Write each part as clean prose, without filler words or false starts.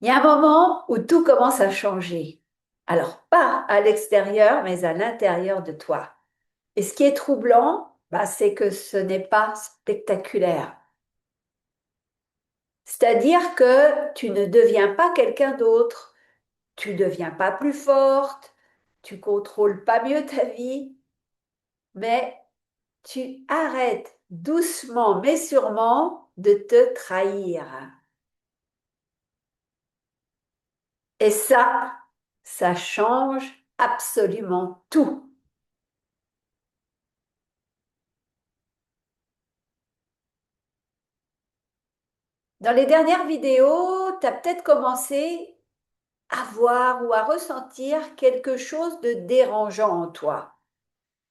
Il y a un moment où tout commence à changer. Alors, pas à l'extérieur, mais à l'intérieur de toi. Et ce qui est troublant, bah, c'est que ce n'est pas spectaculaire. C'est-à-dire que tu ne deviens pas quelqu'un d'autre, tu ne deviens pas plus forte, tu contrôles pas mieux ta vie, mais tu arrêtes doucement mais sûrement de te trahir. Et ça change absolument tout. Dans les dernières vidéos, tu as peut-être commencé à voir ou à ressentir quelque chose de dérangeant en toi.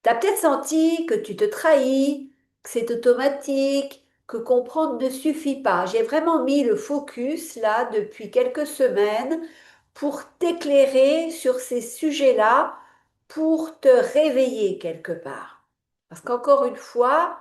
Tu as peut-être senti que tu te trahis, que c'est automatique, que comprendre ne suffit pas. J'ai vraiment mis le focus là depuis quelques semaines pour t'éclairer sur ces sujets-là, pour te réveiller quelque part. Parce qu'encore une fois,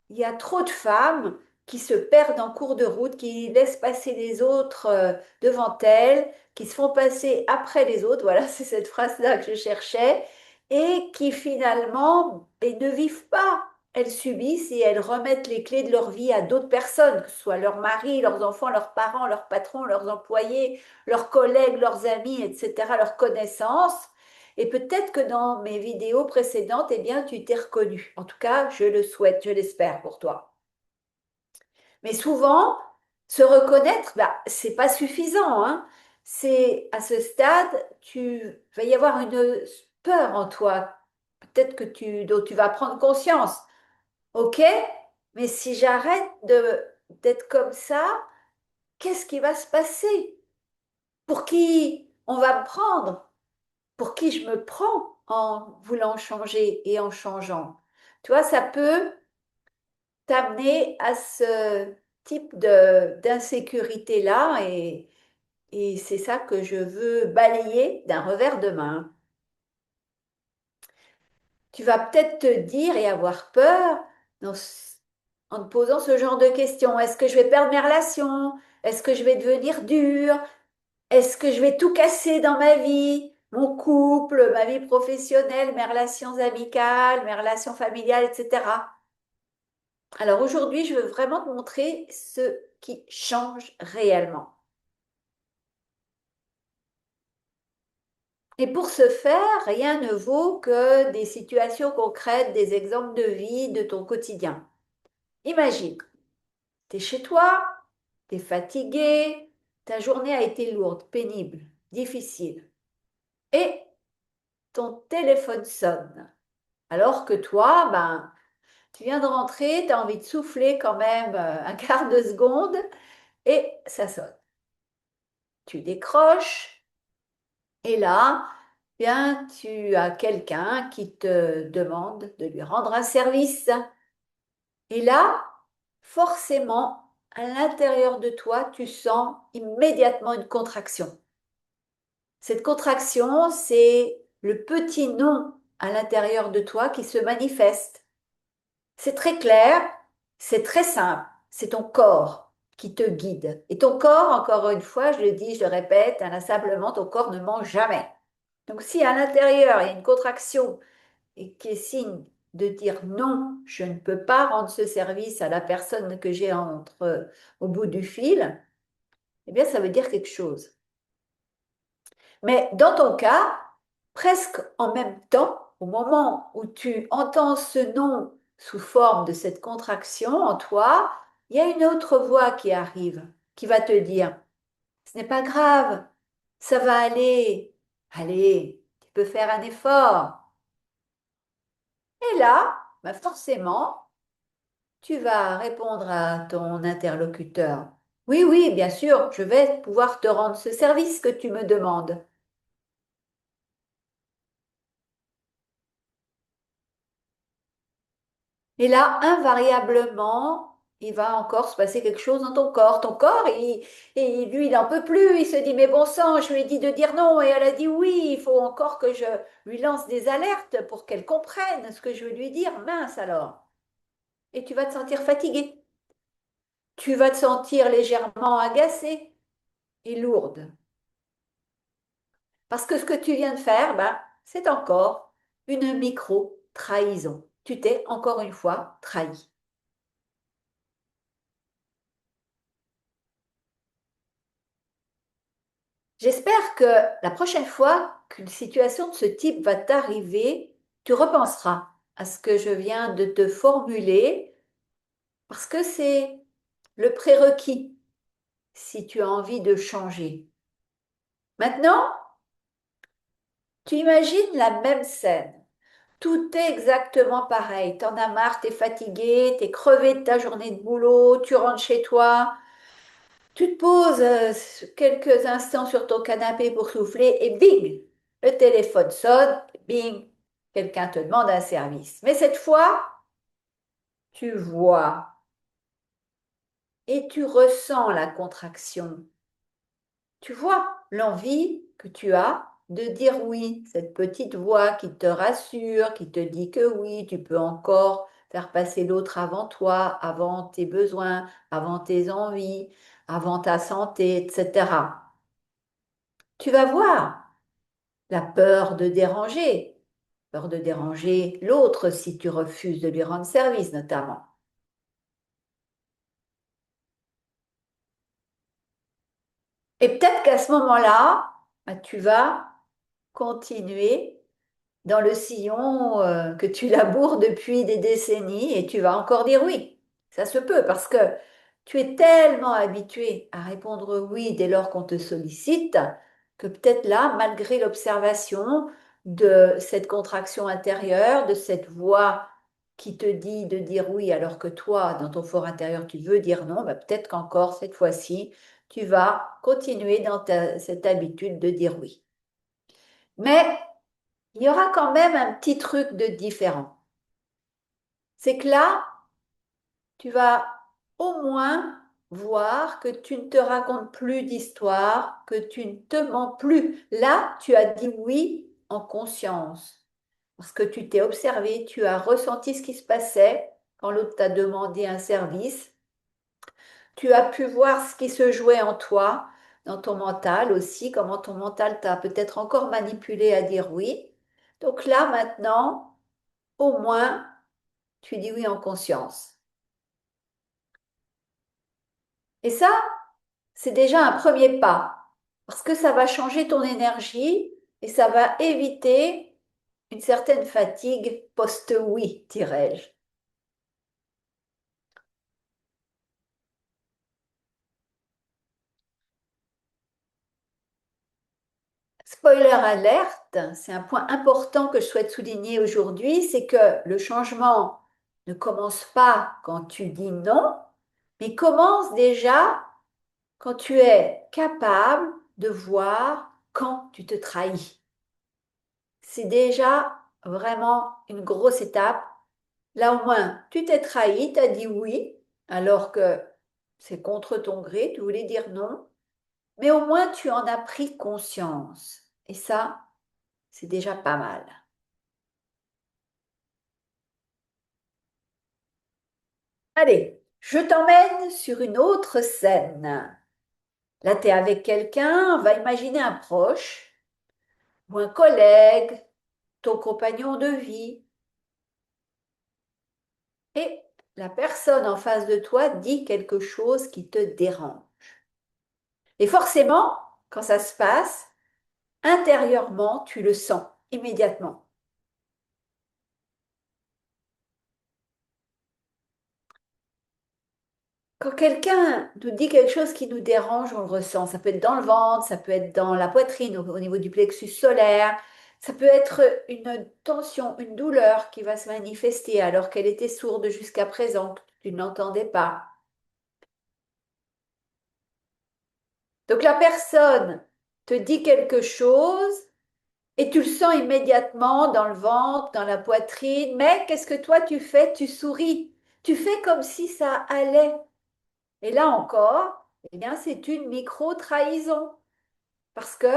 il y a trop de femmes qui se perdent en cours de route, qui laissent passer les autres devant elles, qui se font passer après les autres, voilà, c'est cette phrase-là que je cherchais, et qui finalement ne vivent pas. Elles subissent et elles remettent les clés de leur vie à d'autres personnes, que ce soit leur mari, leurs enfants, leurs parents, leurs patrons, leurs employés, leurs collègues, leurs amis, etc., leurs connaissances. Et peut-être que dans mes vidéos précédentes, eh bien, tu t'es reconnu. En tout cas, je le souhaite, je l'espère pour toi. Mais souvent, se reconnaître, bah, c'est pas suffisant, hein. C'est à ce stade, tu va y avoir une peur en toi, peut-être dont tu vas prendre conscience. Ok, mais si j'arrête d'être comme ça, qu'est-ce qui va se passer? Pour qui on va me prendre? Pour qui je me prends en voulant changer et en changeant. Tu vois, ça peut t'amener à ce type d'insécurité-là et c'est ça que je veux balayer d'un revers de main. Tu vas peut-être te dire et avoir peur en te posant ce genre de questions. Est-ce que je vais perdre mes relations? Est-ce que je vais devenir dure? Est-ce que je vais tout casser dans ma vie? Mon couple, ma vie professionnelle, mes relations amicales, mes relations familiales, etc. Alors aujourd'hui, je veux vraiment te montrer ce qui change réellement. Et pour ce faire, rien ne vaut que des situations concrètes, des exemples de vie de ton quotidien. Imagine, tu es chez toi, tu es fatigué, ta journée a été lourde, pénible, difficile. Et ton téléphone sonne. Alors que toi, ben, tu viens de rentrer, tu as envie de souffler quand même un quart de seconde et ça sonne. Tu décroches et là, bien, tu as quelqu'un qui te demande de lui rendre un service. Et là, forcément, à l'intérieur de toi, tu sens immédiatement une contraction. Cette contraction, c'est le petit non à l'intérieur de toi qui se manifeste. C'est très clair, c'est très simple, c'est ton corps qui te guide. Et ton corps, encore une fois, je le dis, je le répète, inlassablement, ton corps ne ment jamais. Donc si à l'intérieur, il y a une contraction et qui est signe de dire non, je ne peux pas rendre ce service à la personne que j'ai au bout du fil, eh bien ça veut dire quelque chose. Mais dans ton cas, presque en même temps, au moment où tu entends ce nom sous forme de cette contraction en toi, il y a une autre voix qui arrive, qui va te dire, ce n'est pas grave, ça va aller, allez, tu peux faire un effort. Et là, bah forcément, tu vas répondre à ton interlocuteur. Oui, oui, bien sûr, je vais pouvoir te rendre ce service que tu me demandes. Et là, invariablement, il va encore se passer quelque chose dans ton corps. Ton corps, lui, il n'en peut plus. Il se dit, mais bon sang, je lui ai dit de dire non. Et elle a dit oui, il faut encore que je lui lance des alertes pour qu'elle comprenne ce que je veux lui dire. Mince alors. Et tu vas te sentir fatigué. Tu vas te sentir légèrement agacé. et lourde. Parce que ce que tu viens de faire, ben, c'est encore une micro-trahison. Tu t'es encore une fois trahi. J'espère que la prochaine fois qu'une situation de ce type va t'arriver, tu repenseras à ce que je viens de te formuler parce que c'est le prérequis si tu as envie de changer. Maintenant, tu imagines la même scène. Tout est exactement pareil. T'en as marre, t'es fatigué, t'es crevé de ta journée de boulot, tu rentres chez toi, tu te poses quelques instants sur ton canapé pour souffler et bing, le téléphone sonne, bing, quelqu'un te demande un service. Mais cette fois, tu vois et tu ressens la contraction. Tu vois l'envie que tu as de dire oui, cette petite voix qui te rassure, qui te dit que oui, tu peux encore faire passer l'autre avant toi, avant tes besoins, avant tes envies, avant ta santé, etc. Tu vas voir la peur de déranger l'autre si tu refuses de lui rendre service notamment. Et peut-être qu'à ce moment-là, bah, tu vas continuer dans le sillon que tu laboures depuis des décennies et tu vas encore dire oui. Ça se peut parce que tu es tellement habitué à répondre oui dès lors qu'on te sollicite que peut-être là, malgré l'observation de cette contraction intérieure, de cette voix qui te dit de dire oui alors que toi, dans ton fort intérieur, tu veux dire non, bah peut-être qu'encore cette fois-ci, tu vas continuer dans cette habitude de dire oui. Mais il y aura quand même un petit truc de différent. C'est que là, tu vas au moins voir que tu ne te racontes plus d'histoire, que tu ne te mens plus. Là, tu as dit oui en conscience, parce que tu t'es observé, tu as ressenti ce qui se passait quand l'autre t'a demandé un service, tu as pu voir ce qui se jouait en toi, dans ton mental aussi, comment ton mental t'a peut-être encore manipulé à dire oui. Donc là, maintenant, au moins, tu dis oui en conscience. Et ça, c'est déjà un premier pas, parce que ça va changer ton énergie et ça va éviter une certaine fatigue post-oui, dirais-je. Spoiler alerte, c'est un point important que je souhaite souligner aujourd'hui, c'est que le changement ne commence pas quand tu dis non, mais commence déjà quand tu es capable de voir quand tu te trahis. C'est déjà vraiment une grosse étape. Là au moins, tu t'es trahi, tu as dit oui, alors que c'est contre ton gré, tu voulais dire non, mais au moins tu en as pris conscience. Et ça, c'est déjà pas mal. Allez, je t'emmène sur une autre scène. Là, tu es avec quelqu'un, on va imaginer un proche ou un collègue, ton compagnon de vie, et la personne en face de toi dit quelque chose qui te dérange. Et forcément, quand ça se passe, intérieurement, tu le sens immédiatement. Quand quelqu'un nous dit quelque chose qui nous dérange, on le ressent. Ça peut être dans le ventre, ça peut être dans la poitrine, au niveau du plexus solaire. Ça peut être une tension, une douleur qui va se manifester alors qu'elle était sourde jusqu'à présent, que tu n'entendais pas. Donc la personne te dit quelque chose et tu le sens immédiatement dans le ventre, dans la poitrine, mais qu'est-ce que toi tu fais? Tu souris. Tu fais comme si ça allait. Et là encore, eh bien, c'est une micro-trahison parce que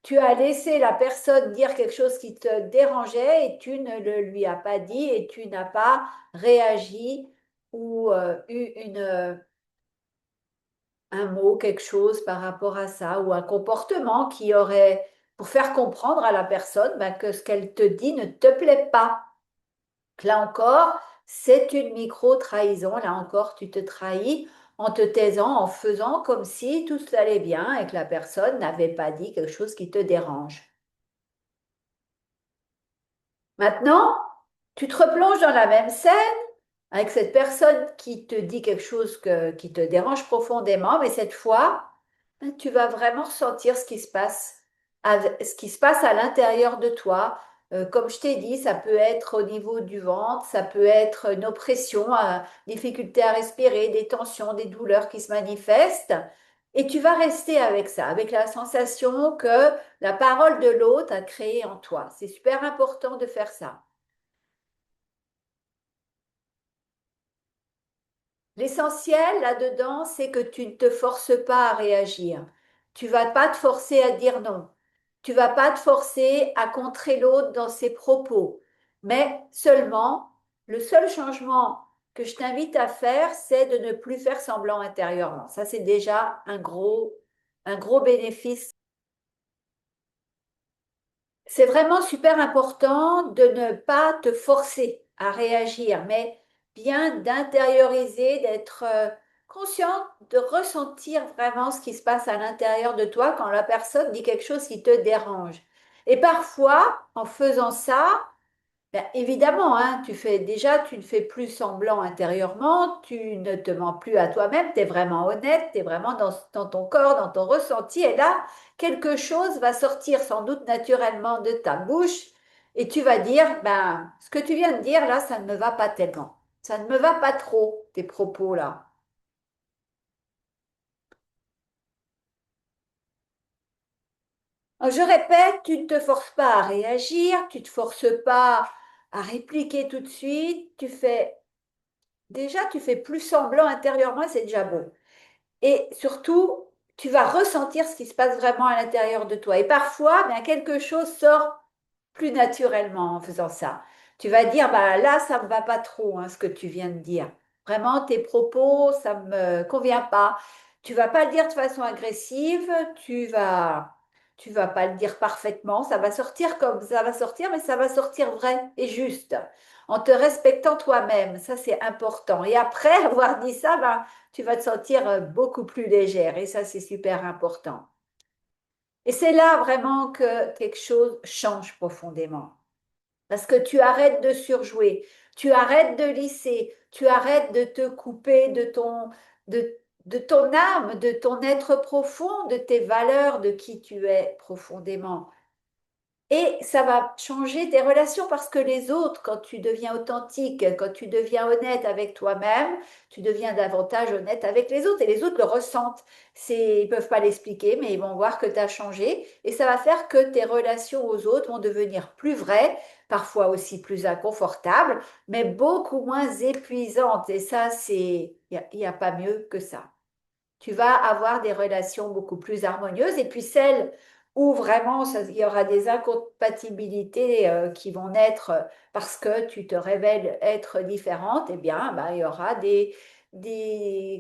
tu as laissé la personne dire quelque chose qui te dérangeait et tu ne le lui as pas dit et tu n'as pas réagi ou eu un mot, quelque chose par rapport à ça, ou un comportement qui aurait, pour faire comprendre à la personne ben, que ce qu'elle te dit ne te plaît pas. Là encore, c'est une micro-trahison. Là encore, tu te trahis en te taisant, en faisant comme si tout allait bien et que la personne n'avait pas dit quelque chose qui te dérange. Maintenant, tu te replonges dans la même scène avec cette personne qui te dit quelque chose qui te dérange profondément, mais cette fois, tu vas vraiment ressentir ce qui se passe, ce qui se passe à l'intérieur de toi. Comme je t'ai dit, ça peut être au niveau du ventre, ça peut être une oppression, difficulté à respirer, des tensions, des douleurs qui se manifestent. Et tu vas rester avec ça, avec la sensation que la parole de l'autre a créé en toi. C'est super important de faire ça. L'essentiel là-dedans, c'est que tu ne te forces pas à réagir. Tu vas pas te forcer à dire non. Tu vas pas te forcer à contrer l'autre dans ses propos. Mais seulement, le seul changement que je t'invite à faire, c'est de ne plus faire semblant intérieurement. Ça, c'est déjà un gros bénéfice. C'est vraiment super important de ne pas te forcer à réagir, mais bien d'intérioriser, d'être consciente, de ressentir vraiment ce qui se passe à l'intérieur de toi quand la personne dit quelque chose qui te dérange. Et parfois, en faisant ça, ben, évidemment, hein, tu ne fais plus semblant intérieurement, tu ne te mens plus à toi-même, tu es vraiment honnête, tu es vraiment dans ton corps, dans ton ressenti, et là, quelque chose va sortir sans doute naturellement de ta bouche, et tu vas dire, ben, ce que tu viens de dire là, ça ne me va pas tellement, ça ne me va pas trop, tes propos là. Je répète, tu ne te forces pas à réagir, tu ne te forces pas à répliquer tout de suite, déjà, tu fais plus semblant intérieurement, et c'est déjà beau. Et surtout, tu vas ressentir ce qui se passe vraiment à l'intérieur de toi. Et parfois, bien, quelque chose sort plus naturellement en faisant ça. Tu vas dire, bah, là, ça ne me va pas trop, hein, ce que tu viens de dire. Vraiment, tes propos, ça ne me convient pas. Tu vas pas le dire de façon agressive, tu vas pas le dire parfaitement. Ça va sortir comme ça va sortir, mais ça va sortir vrai et juste, en te respectant toi-même. Ça, c'est important. Et après avoir dit ça, ben, tu vas te sentir beaucoup plus légère. Et ça, c'est super important. Et c'est là vraiment que quelque chose change profondément. Parce que tu arrêtes de surjouer, tu arrêtes de lisser, tu arrêtes de te couper de ton âme, de ton être profond, de tes valeurs, de qui tu es profondément. Et ça va changer tes relations parce que les autres, quand tu deviens authentique, quand tu deviens honnête avec toi-même, tu deviens davantage honnête avec les autres et les autres le ressentent. Ils ne peuvent pas l'expliquer, mais ils vont voir que tu as changé et ça va faire que tes relations aux autres vont devenir plus vraies, parfois aussi plus inconfortables, mais beaucoup moins épuisantes. Et ça, il y a pas mieux que ça. Tu vas avoir des relations beaucoup plus harmonieuses. Et puis celles où vraiment il y aura des incompatibilités qui vont naître parce que tu te révèles être différente, eh bien, bah, il y aura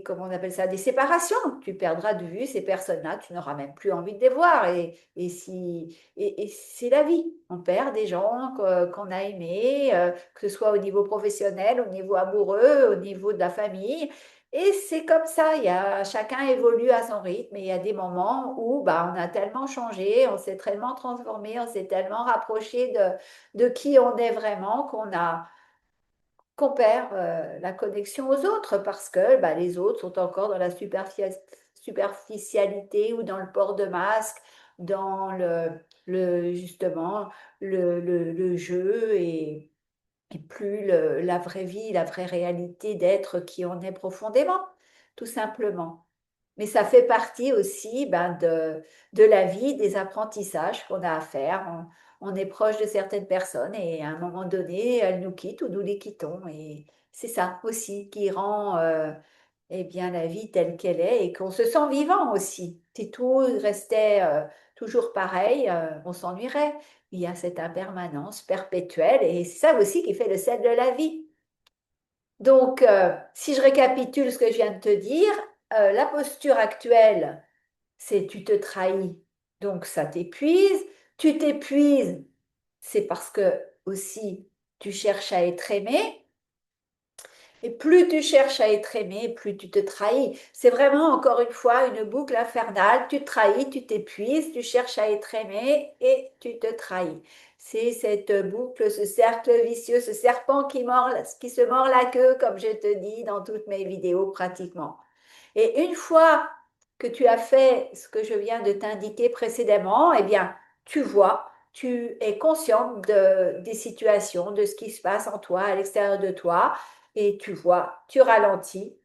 comment on appelle ça, des séparations. Tu perdras de vue ces personnes-là, tu n'auras même plus envie de les voir. Et c'est la vie. On perd des gens qu'on a aimés, que ce soit au niveau professionnel, au niveau amoureux, au niveau de la famille. Et c'est comme ça, chacun évolue à son rythme et il y a des moments où bah, on a tellement changé, on s'est tellement transformé, on s'est tellement rapproché de qui on est vraiment qu'on perd la connexion aux autres parce que bah, les autres sont encore dans la superficialité ou dans le port de masque, dans justement le jeu et plus la vraie vie, la vraie réalité d'être qui on est profondément, tout simplement. Mais ça fait partie aussi ben, de la vie, des apprentissages qu'on a à faire. On est proche de certaines personnes et à un moment donné, elles nous quittent ou nous les quittons. Et c'est ça aussi qui rend eh bien, la vie telle qu'elle est et qu'on se sent vivant aussi. Si tout restait toujours pareil, on s'ennuierait. Il y a cette impermanence perpétuelle et c'est ça aussi qui fait le sel de la vie. Donc, si je récapitule ce que je viens de te dire, la posture actuelle, c'est tu te trahis, donc ça t'épuise. Tu t'épuises, c'est parce que aussi tu cherches à être aimé. Et plus tu cherches à être aimé, plus tu te trahis. C'est vraiment, encore une fois, une boucle infernale. Tu te trahis, tu t'épuises, tu cherches à être aimé et tu te trahis. C'est cette boucle, ce cercle vicieux, ce serpent qui se mord la queue, comme je te dis dans toutes mes vidéos pratiquement. Et une fois que tu as fait ce que je viens de t'indiquer précédemment, eh bien, tu vois, tu es consciente des situations, de ce qui se passe en toi, à l'extérieur de toi, et tu vois, tu ralentis.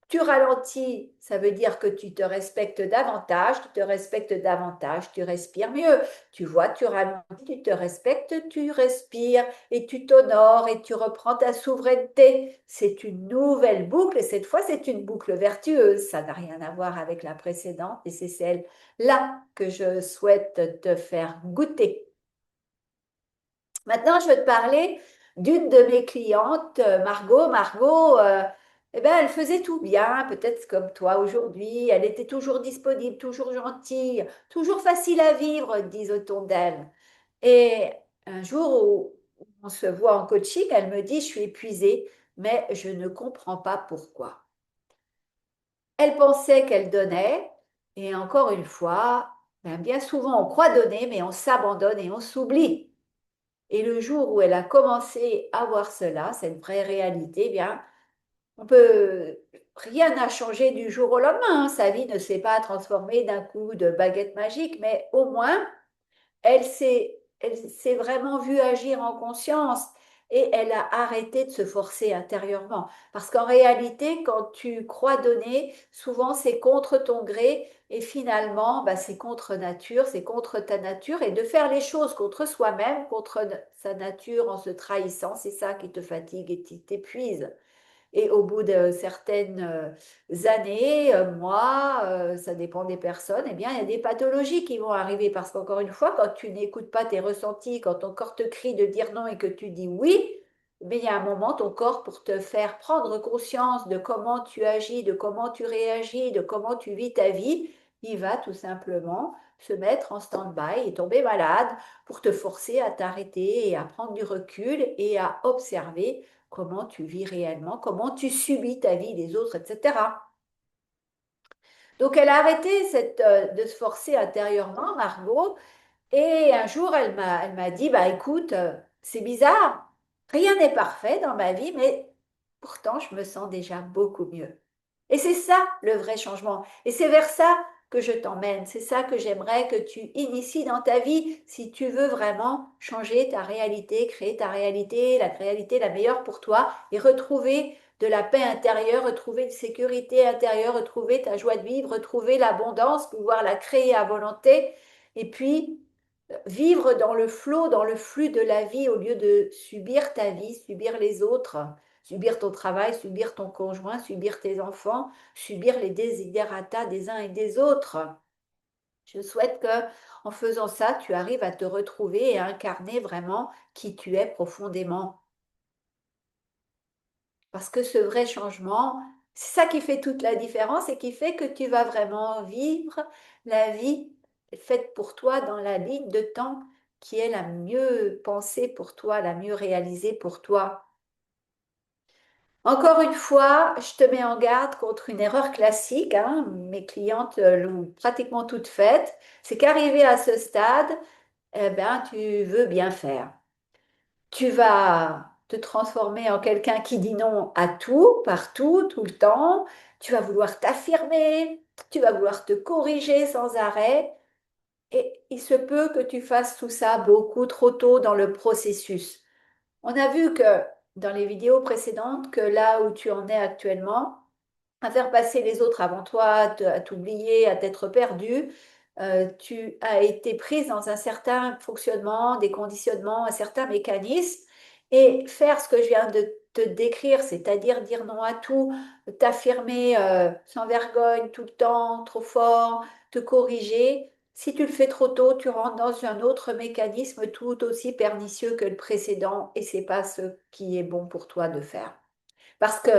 Tu ralentis, ça veut dire que tu te respectes davantage, tu te respectes davantage, tu respires mieux. Tu vois, tu ralentis, tu te respectes, tu respires et tu t'honores et tu reprends ta souveraineté. C'est une nouvelle boucle et cette fois, c'est une boucle vertueuse. Ça n'a rien à voir avec la précédente et c'est celle-là que je souhaite te faire goûter. Maintenant, je vais te parler d'une de mes clientes, Margot. Margot, eh ben, elle faisait tout bien, peut-être comme toi aujourd'hui. Elle était toujours disponible, toujours gentille, toujours facile à vivre, disait-on d'elle. Et un jour où on se voit en coaching, elle me dit, je suis épuisée, mais je ne comprends pas pourquoi. Elle pensait qu'elle donnait, et encore une fois, ben, bien souvent on croit donner, mais on s'abandonne et on s'oublie. Et le jour où elle a commencé à voir cela, cette vraie réalité, eh bien, on peut, rien n'a changé du jour au lendemain, hein. Sa vie ne s'est pas transformée d'un coup de baguette magique, mais au moins, elle s'est vraiment vue agir en conscience et elle a arrêté de se forcer intérieurement. Parce qu'en réalité, quand tu crois donner, souvent c'est contre ton gré et finalement, bah, c'est contre nature, c'est contre ta nature. Et de faire les choses contre soi-même, contre sa nature en se trahissant, c'est ça qui te fatigue et qui t'épuise. Et au bout de certaines années, mois, ça dépend des personnes, eh bien, il y a des pathologies qui vont arriver parce qu'encore une fois, quand tu n'écoutes pas tes ressentis, quand ton corps te crie de dire non et que tu dis oui, eh bien, il y a un moment, ton corps, pour te faire prendre conscience de comment tu agis, de comment tu réagis, de comment tu vis ta vie, il va tout simplement se mettre en stand-by et tomber malade pour te forcer à t'arrêter et à prendre du recul et à observer comment tu vis réellement, comment tu subis ta vie des autres, etc. Donc elle a arrêté de se forcer intérieurement, Margot, et un jour elle m'a dit, bah écoute, c'est bizarre, rien n'est parfait dans ma vie, mais pourtant je me sens déjà beaucoup mieux. Et c'est ça le vrai changement. Et c'est vers ça que je t'emmène. C'est ça que j'aimerais que tu inities dans ta vie si tu veux vraiment changer ta réalité, créer ta réalité, la réalité la meilleure pour toi et retrouver de la paix intérieure, retrouver une sécurité intérieure, retrouver ta joie de vivre, retrouver l'abondance, pouvoir la créer à volonté. Et puis, vivre dans le flot, dans le flux de la vie au lieu de subir ta vie, subir les autres, subir ton travail, subir ton conjoint, subir tes enfants, subir les desiderata des uns et des autres. Je souhaite que, en faisant ça, tu arrives à te retrouver et à incarner vraiment qui tu es profondément. Parce que ce vrai changement, c'est ça qui fait toute la différence et qui fait que tu vas vraiment vivre la vie faite pour toi dans la ligne de temps qui est la mieux pensée pour toi, la mieux réalisée pour toi. Encore une fois, je te mets en garde contre une erreur classique, hein, mes clientes l'ont pratiquement toutes faite, c'est qu'arrivé à ce stade, eh ben, tu veux bien faire. Tu vas te transformer en quelqu'un qui dit non à tout, partout, tout le temps. Tu vas vouloir t'affirmer, tu vas vouloir te corriger sans arrêt. Et il se peut que tu fasses tout ça beaucoup trop tôt dans le processus. On a vu que dans les vidéos précédentes que là où tu en es actuellement, à faire passer les autres avant toi, à t'oublier, à t'être perdu, tu as été prise dans un certain fonctionnement, des conditionnements, un certain mécanisme, et faire ce que je viens de te décrire, c'est-à-dire dire non à tout, t'affirmer sans vergogne tout le temps, trop fort, te corriger. Si tu le fais trop tôt, tu rentres dans un autre mécanisme tout aussi pernicieux que le précédent, et c'est pas ce qui est bon pour toi de faire. Parce que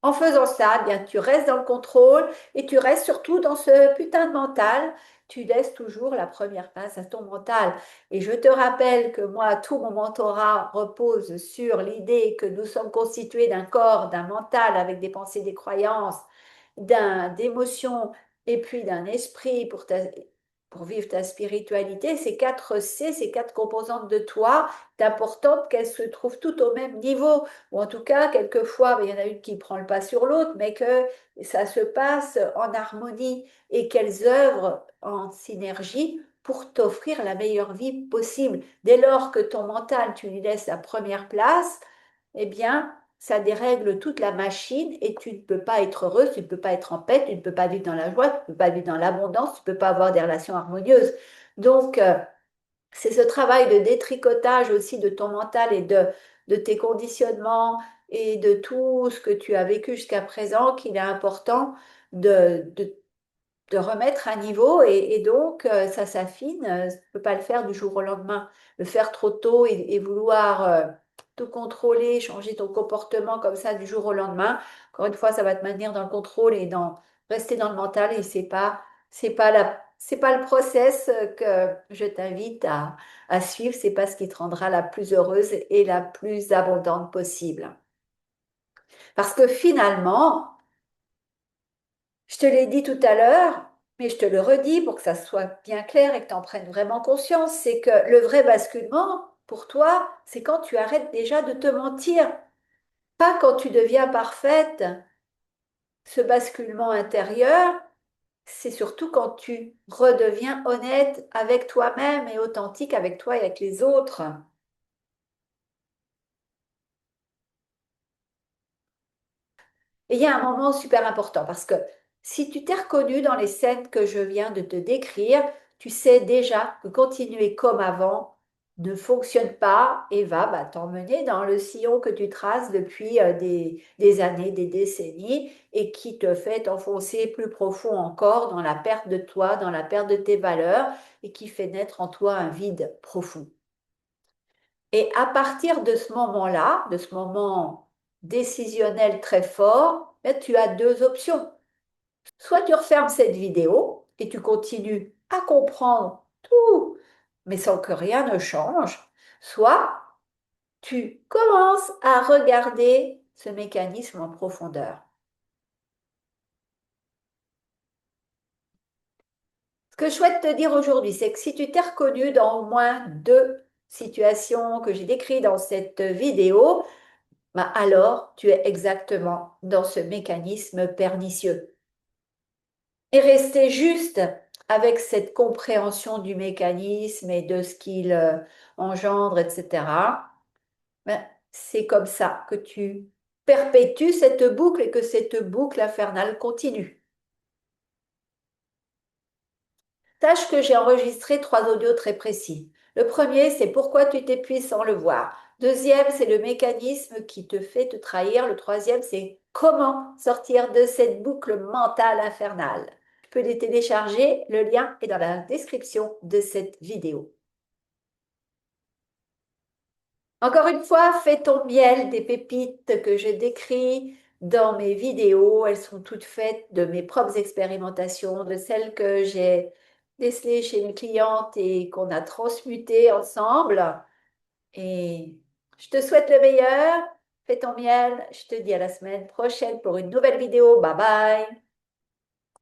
En faisant ça, eh bien, tu restes dans le contrôle et tu restes surtout dans ce putain de mental. Tu laisses toujours la première place à ton mental. Et je te rappelle que moi, tout mon mentorat repose sur l'idée que nous sommes constitués d'un corps, d'un mental avec des pensées, des croyances, d'émotions et puis d'un esprit pour vivre ta spiritualité. Ces quatre C, ces quatre composantes de toi, c'est important qu'elles se trouvent toutes au même niveau ou en tout cas, quelquefois, il y en a une qui prend le pas sur l'autre, mais que ça se passe en harmonie et qu'elles œuvrent en synergie pour t'offrir la meilleure vie possible. Dès lors que ton mental, tu lui laisses la première place, eh bien, ça dérègle toute la machine et tu ne peux pas être heureuse, tu ne peux pas être en paix, tu ne peux pas vivre dans la joie, tu ne peux pas vivre dans l'abondance, tu ne peux pas avoir des relations harmonieuses. Donc, c'est ce travail de détricotage aussi de ton mental et de tes conditionnements et de tout ce que tu as vécu jusqu'à présent qu'il est important de remettre à niveau et donc ça s'affine. Tu ne peux pas le faire du jour au lendemain. Le faire trop tôt et vouloir tout contrôler, changer ton comportement comme ça du jour au lendemain. Encore une fois, ça va te maintenir dans le contrôle et dans rester dans le mental et c'est pas le process que je t'invite à suivre. C'est pas ce qui te rendra la plus heureuse et la plus abondante possible. Parce que finalement, je te l'ai dit tout à l'heure, mais je te le redis pour que ça soit bien clair et que tu en prennes vraiment conscience, c'est que le vrai basculement, pour toi, c'est quand tu arrêtes déjà de te mentir, pas quand tu deviens parfaite. Ce basculement intérieur, c'est surtout quand tu redeviens honnête avec toi-même et authentique avec toi et avec les autres. Et il y a un moment super important parce que si tu t'es reconnu dans les scènes que je viens de te décrire, tu sais déjà que continuer comme avant ne fonctionne pas et va t'emmener dans le sillon que tu traces depuis des années, des décennies et qui te fait t'enfoncer plus profond encore dans la perte de toi, dans la perte de tes valeurs et qui fait naître en toi un vide profond. Et à partir de ce moment-là, de ce moment décisionnel très fort, ben, tu as deux options. Soit tu refermes cette vidéo et tu continues à comprendre tout, mais sans que rien ne change. Soit tu commences à regarder ce mécanisme en profondeur. Ce que je souhaite te dire aujourd'hui, c'est que si tu t'es reconnu dans au moins deux situations que j'ai décrites dans cette vidéo, alors tu es exactement dans ce mécanisme pernicieux. Et rester juste avec cette compréhension du mécanisme et de ce qu'il engendre, etc., c'est comme ça que tu perpétues cette boucle et que cette boucle infernale continue. Sache que j'ai enregistré trois audios très précis. Le premier, c'est pourquoi tu t'épuises sans le voir. Deuxième, c'est le mécanisme qui te fait te trahir. Le troisième, c'est comment sortir de cette boucle mentale infernale. Tu peux les télécharger, le lien est dans la description de cette vidéo. Encore une fois, fais ton miel des pépites que je décris dans mes vidéos. Elles sont toutes faites de mes propres expérimentations, de celles que j'ai décelées chez mes clientes et qu'on a transmutées ensemble. Et je te souhaite le meilleur. Fais ton miel. Je te dis à la semaine prochaine pour une nouvelle vidéo. Bye bye.